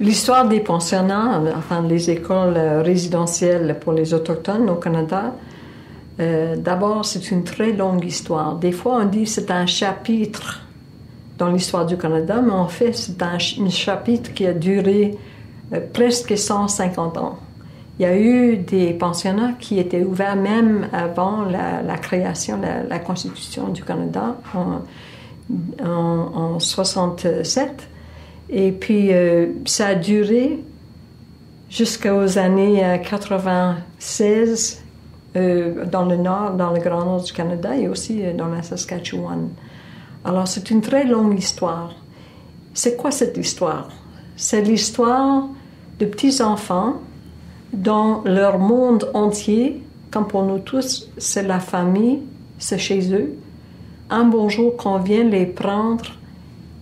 L'histoire des pensionnats, enfin les écoles résidentielles pour les Autochtones au Canada, d'abord c'est une très longue histoire. Des fois on dit que c'est un chapitre dans l'histoire du Canada, mais en fait c'est un chapitre qui a duré presque 150 ans. Il y a eu des pensionnats qui étaient ouverts même avant la création, la Constitution du Canada en 67. Et puis, ça a duré jusqu'aux années 96 dans le nord, dans le Grand Nord du Canada et aussi dans la Saskatchewan. Alors, c'est une très longue histoire. C'est quoi cette histoire? C'est l'histoire de petits-enfants dont leur monde entier, comme pour nous tous, c'est la famille, c'est chez eux. Un bon jour qu'on vient les prendre,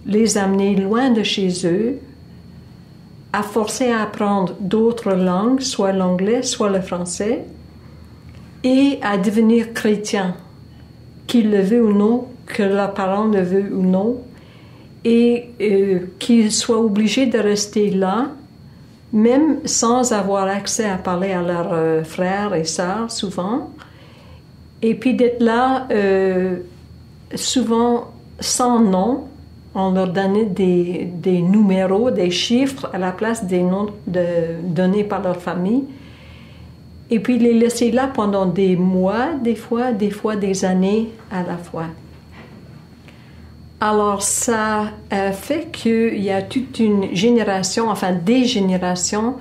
les amener loin de chez eux, à forcer à apprendre d'autres langues, soit l'anglais, soit le français, et à devenir chrétiens, qu'ils le veulent ou non, que leurs parents le veulent ou non, et qu'ils soient obligés de rester là, même sans avoir accès à parler à leurs frères et sœurs, souvent, et puis d'être là, souvent sans nom. On leur donnait des numéros, des chiffres à la place des noms donnés par leur famille. Et puis les laisser là pendant des mois, des fois des années à la fois. Alors ça fait qu'il y a toute une génération, enfin des générations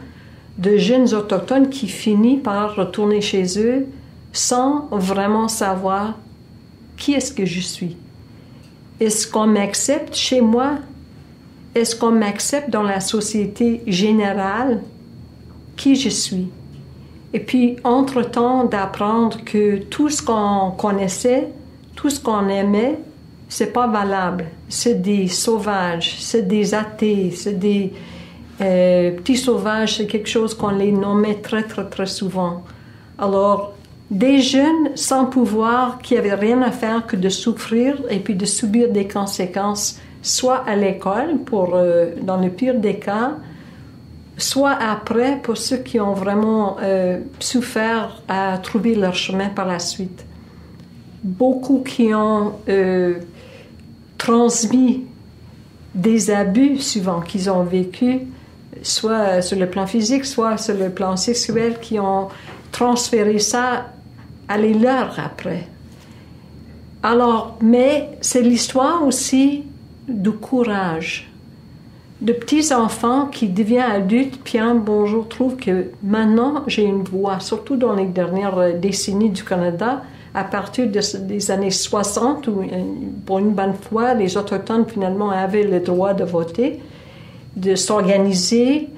de jeunes autochtones qui finissent par retourner chez eux sans vraiment savoir qui est-ce que je suis. Est-ce qu'on m'accepte chez moi? Est-ce qu'on m'accepte dans la société générale? Qui je suis? Et puis, entre-temps, d'apprendre que tout ce qu'on connaissait, tout ce qu'on aimait, c'est pas valable. C'est des sauvages, c'est des athées, c'est des petits sauvages, c'est quelque chose qu'on les nommait très, très, très souvent. Alors, des jeunes sans pouvoir qui n'avaient rien à faire que de souffrir et puis de subir des conséquences, soit à l'école, dans le pire des cas, soit après pour ceux qui ont vraiment souffert à trouver leur chemin par la suite. Beaucoup qui ont transmis des abus souvent qu'ils ont vécu, soit sur le plan physique, soit sur le plan sexuel, qui ont transféré ça à les leurs après. Alors, mais c'est l'histoire aussi du courage. De petits enfants qui deviennent adultes, puis un bon jour trouvent que maintenant j'ai une voix, surtout dans les dernières décennies du Canada, à partir des années 60, où pour une bonne fois, les Autochtones finalement avaient le droit de voter, de s'organiser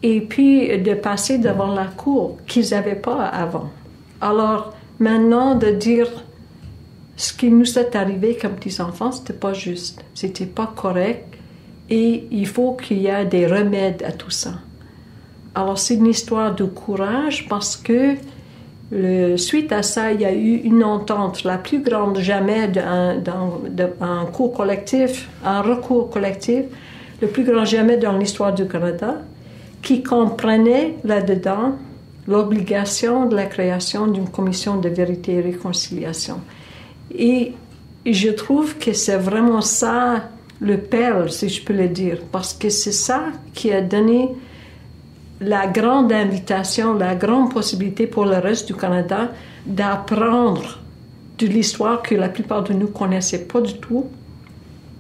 et puis de passer devant la cour qu'ils n'avaient pas avant. Alors, maintenant, de dire ce qui nous est arrivé comme petits-enfants, c'était pas juste, c'était pas correct, et il faut qu'il y ait des remèdes à tout ça. Alors, c'est une histoire de courage parce que suite à ça, il y a eu une entente, la plus grande jamais d'un recours collectif, le plus grand jamais dans l'histoire du Canada, qui comprenait là-dedans l'obligation de la création d'une commission de vérité et réconciliation. Et je trouve que c'est vraiment ça le perle, si je peux le dire, parce que c'est ça qui a donné la grande invitation, la grande possibilité pour le reste du Canada d'apprendre de l'histoire que la plupart de nous ne connaissaient pas du tout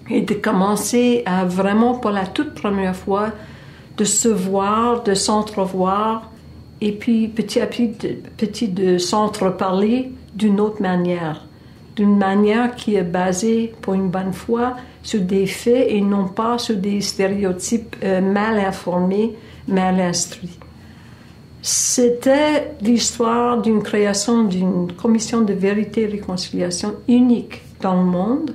et de commencer à vraiment, pour la toute première fois, de se voir, de s'entrevoir et puis petit à petit de s'entreparler d'une autre manière. D'une manière qui est basée, pour une bonne fois, sur des faits et non pas sur des stéréotypes mal informés, mal instruits. C'était l'histoire d'une création d'une commission de vérité et réconciliation unique dans le monde.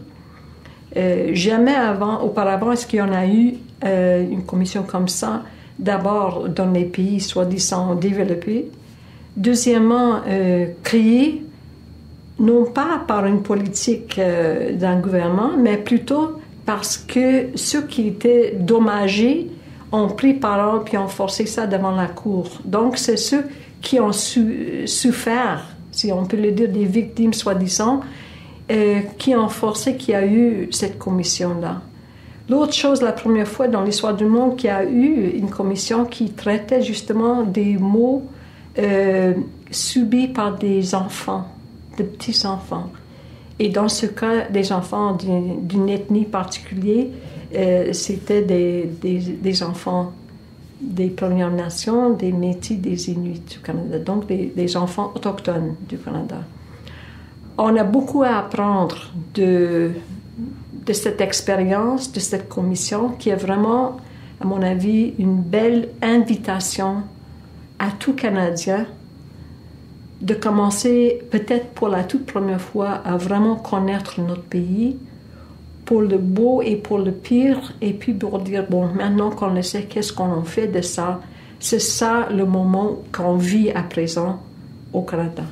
Jamais auparavant, est-ce qu'il y en a eu une commission comme ça, d'abord dans les pays soi-disant développés. Deuxièmement, créée non pas par une politique d'un gouvernement, mais plutôt parce que ceux qui étaient dommagés ont pris parole puis ont forcé ça devant la cour. Donc, c'est ceux qui ont souffert, si on peut le dire, des victimes soi-disant, qui ont forcé qu'il y a eu cette commission-là. L'autre chose, la première fois dans l'histoire du monde qu'il y a eu une commission qui traitait justement des maux subis par des enfants, de petits-enfants. Et dans ce cas, des enfants d'une ethnie particulière, c'était des enfants des Premières Nations, des Métis, des Inuits du Canada, donc des enfants autochtones du Canada. On a beaucoup à apprendre de cette expérience, de cette commission, qui est vraiment, à mon avis, une belle invitation à tout Canadien de commencer, peut-être pour la toute première fois, à vraiment connaître notre pays, pour le beau et pour le pire, et puis pour dire, bon, maintenant qu'on le sait, qu'est-ce qu'on en fait de ça? C'est ça le moment qu'on vit à présent au Canada.